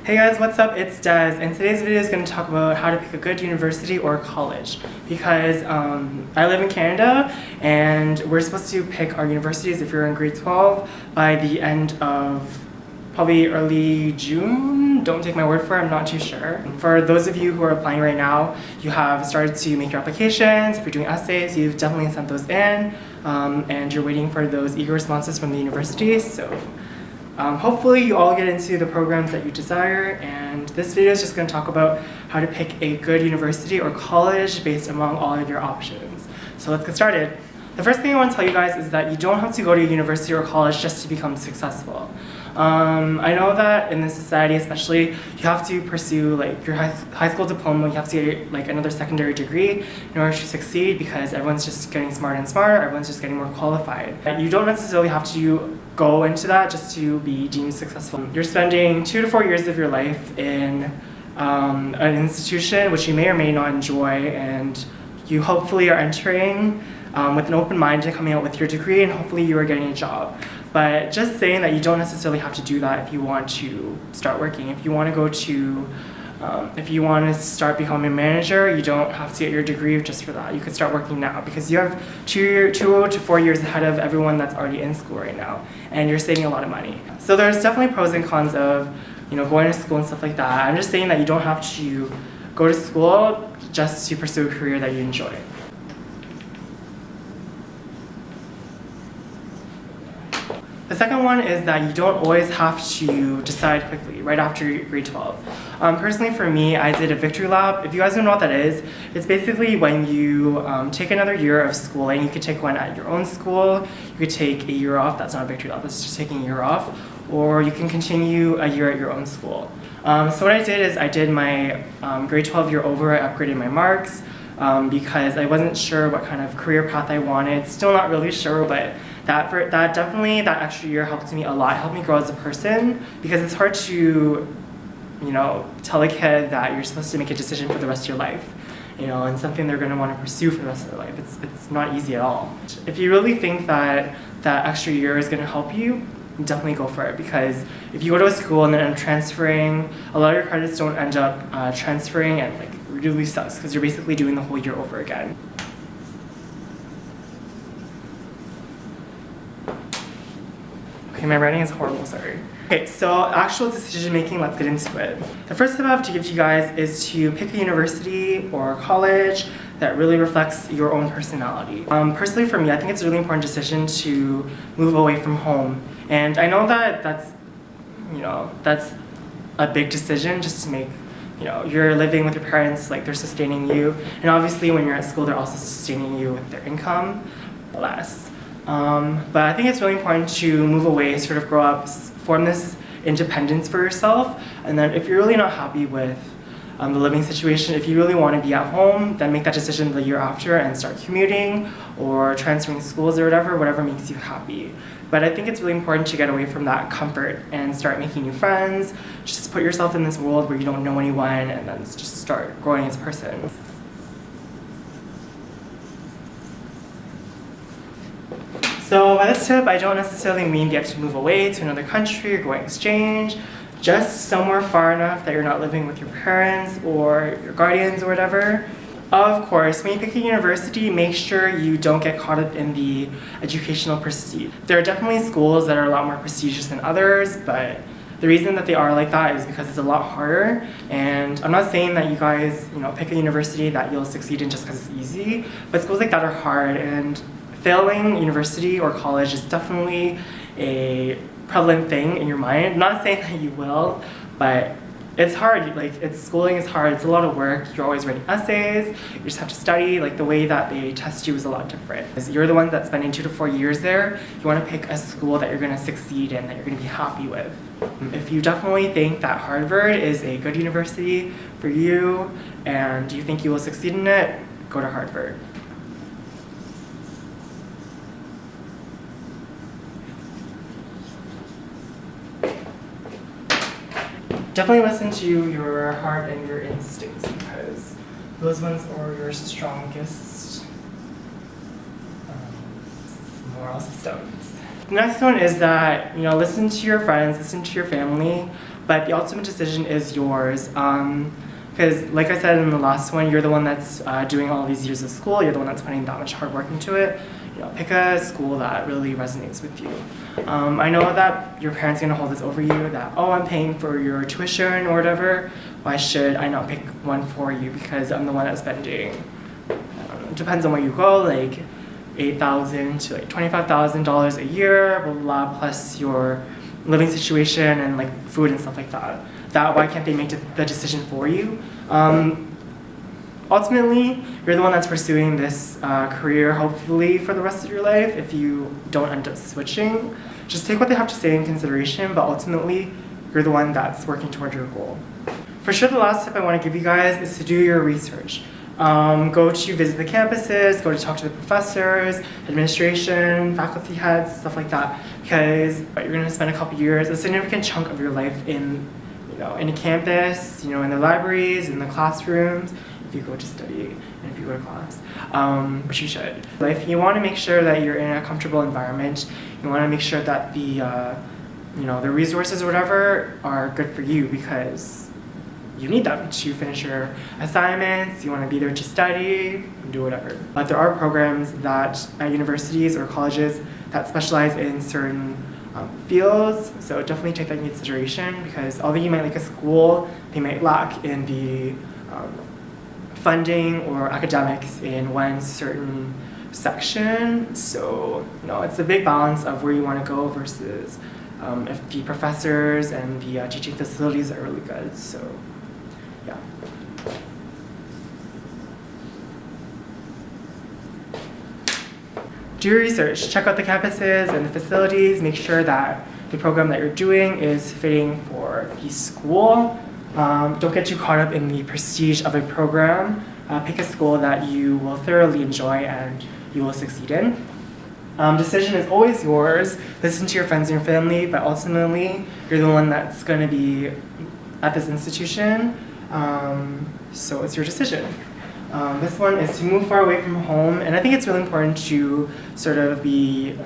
Hey guys, what's up? It's Des, and today's video is going to talk about how to pick a good university or college because I live in Canada and we're supposed to pick our universities if you're in grade 12 by the end of probably early June. Don't take my word for it, I'm not too sure. For those of you who are applying right now, you have started to make your applications. If you're doing essays, you've definitely sent those in and you're waiting for those eager responses from the universities. So hopefully you all get into the programs that you desire, and this video is just going to talk about how to pick a good university or college based among all of your options. So let's get started. The first thing I want to tell you guys is that you don't have to go to a university or college just to become successful. I know that in this society especially, you have to pursue like your high school diploma, you have to get like another secondary degree in order to succeed because everyone's just getting smarter and smarter, everyone's just getting more qualified. You don't necessarily have to go into that just to be deemed successful. You're spending 2 to 4 years of your life in an institution which you may or may not enjoy, and you hopefully are entering with an open mind and coming out with your degree, and hopefully you are getting a job. But just saying that you don't necessarily have to do that if you want to start working. If you want to go to, if you want to start becoming a manager, you don't have to get your degree just for that. You could start working now because you have 2 to 4 years ahead of everyone that's already in school right now, and you're saving a lot of money. So there's definitely pros and cons of, going to school and stuff like that. I'm just saying that you don't have to go to school just to pursue a career that you enjoy. The second one is that you don't always have to decide quickly, right after grade 12. Personally for me, I did a victory lap. If you guys don't know what that is, it's basically when you take another year of schooling. You could take one at your own school, you could take a year off. That's not a victory lap, that's just taking a year off. Or you can continue a year at your own school. So what I did is I did my grade 12 year over. I upgraded my marks because I wasn't sure what kind of career path I wanted. Still not really sure, but that extra year helped me a lot, helped me grow as a person, because it's hard to, tell a kid that you're supposed to make a decision for the rest of your life, and something they're going to want to pursue for the rest of their life. It's not easy at all. If you really think that that extra year is going to help you, definitely go for it, because if you go to a school and then end up transferring, a lot of your credits don't end up transferring, and like really sucks because you're basically doing the whole year over again. Okay, my writing is horrible, sorry. Okay, so actual decision making, let's get into it. The first tip I have to give to you guys is to pick a university or college that really reflects your own personality. Personally for me, I think it's a really important decision to move away from home. And I know that that's a big decision just to make. You're living with your parents, like they're sustaining you. And obviously when you're at school, they're also sustaining you with their income, less. But I think it's really important to move away, sort of grow up, form this independence for yourself. And then if you're really not happy with the living situation, if you really want to be at home, then make that decision the year after and start commuting or transferring schools or whatever makes you happy. But I think it's really important to get away from that comfort and start making new friends. Just put yourself in this world where you don't know anyone, and then just start growing as a person. So by this tip, I don't necessarily mean you have to move away to another country or go on exchange, just somewhere far enough that you're not living with your parents or your guardians or whatever. Of course, when you pick a university, make sure you don't get caught up in the educational prestige. There are definitely schools that are a lot more prestigious than others, but the reason that they are like that is because it's a lot harder. And I'm not saying that you guys, pick a university that you'll succeed in just because it's easy, but schools like that are hard, and failing university or college is definitely a prevalent thing in your mind. I'm not saying that you will, but it's hard. Schooling is hard. It's a lot of work. You're always writing essays. You just have to study. Like the way that they test you is a lot different. You're the one that's spending 2 to 4 years there. You want to pick a school that you're going to succeed in, that you're going to be happy with. If you definitely think that Harvard is a good university for you and you think you will succeed in it, go to Harvard. Definitely listen to your heart and your instincts, because those ones are your strongest moral systems. The next one is that, listen to your friends, listen to your family. but the ultimate decision is yours. Because like I said in the last one, you're the one that's doing all these years of school, you're the one that's putting that much hard work into it. You know, pick a school that really resonates with you. I know that your parents are gonna hold this over you, that, oh, I'm paying for your tuition or whatever, why should I not pick one for you because I'm the one that's spending, I don't know, it depends on where you go, like $8,000 to like $25,000 a year, blah, blah, blah, plus your living situation and like food and stuff like that. Why can't they make the decision for you? Ultimately, you're the one that's pursuing this career, hopefully, for the rest of your life if you don't end up switching. Just take what they have to say in consideration, but ultimately, you're the one that's working toward your goal. For sure, the last tip I want to give you guys is to do your research. Go to visit the campuses, go to talk to the professors, administration, faculty heads, stuff like that, because you're going to spend a couple years, a significant chunk of your life in the campus, in the libraries, in the classrooms, if you go to study and if you go to class, which you should. If you want to make sure that you're in a comfortable environment, you want to make sure that the resources or whatever are good for you because you need them to finish your assignments, you want to be there to study, do whatever. But there are programs that at universities or colleges that specialize in certain fields, so definitely take that into consideration because although you might like a school, they might lack in the funding or academics in one certain section. So it's a big balance of where you want to go versus if the professors and the teaching facilities are really good. So yeah. Do your research, check out the campuses and the facilities, make sure that the program that you're doing is fitting for the school. Don't get too caught up in the prestige of a program. Pick a school that you will thoroughly enjoy and you will succeed in. Decision is always yours. Listen to your friends and your family, but ultimately, you're the one that's going to be at this institution, so it's your decision. This one is to move far away from home, and I think it's really important to sort of be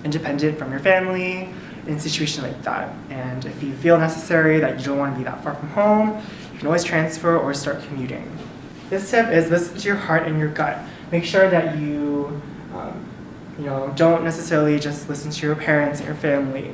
independent from your family in a situation like that. And if you feel necessary that you don't want to be that far from home, you can always transfer or start commuting. This tip is listen to your heart and your gut. Make sure that you don't necessarily just listen to your parents and your family.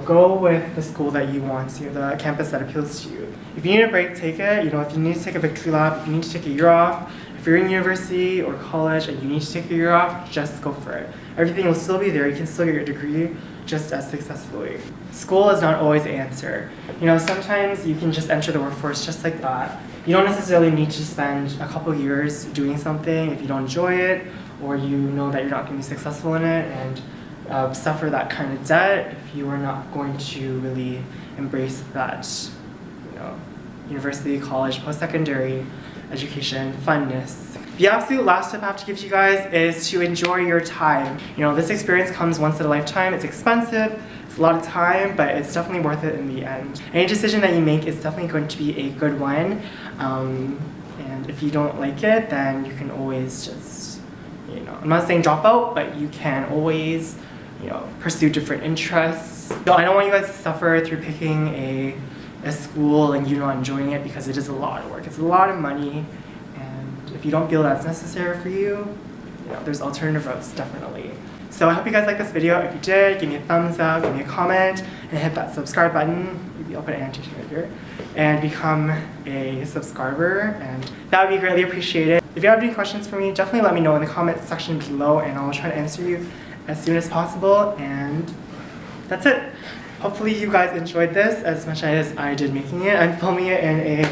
Go with the school that you want, the campus that appeals to you. If you need a break, take it. If you need to take a victory lap, if you need to take a year off, if you're in university or college and you need to take a year off, just go for it. Everything will still be there. You can still get your degree just as successfully. School is not always the answer. Sometimes you can just enter the workforce just like that. You don't necessarily need to spend a couple years doing something if you don't enjoy it or you know that you're not going to be successful in it and suffer that kind of debt if you are not going to really embrace that university, college, post-secondary education funness. The absolute last tip I have to give to you guys is to enjoy your time. This experience comes once in a lifetime. It's expensive, it's a lot of time, but it's definitely worth it in the end. Any decision that you make is definitely going to be a good one. And if you don't like it, then you can always just, I'm not saying drop out, but you can always, pursue different interests. So I don't want you guys to suffer through picking a school and you not enjoying it because it is a lot of work. It's a lot of money, and if you don't feel that's necessary for you, there's alternative routes, definitely. So I hope you guys liked this video. If you did, give me a thumbs up, give me a comment, and hit that subscribe button. Maybe I'll put an annotation right here. And become a subscriber, and that would be greatly appreciated. If you have any questions for me, definitely let me know in the comment section below, and I'll try to answer you as soon as possible, and that's it. Hopefully you guys enjoyed this as much as I did making it. I'm filming it in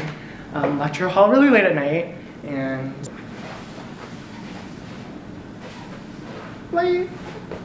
a lecture hall really late at night, and bye.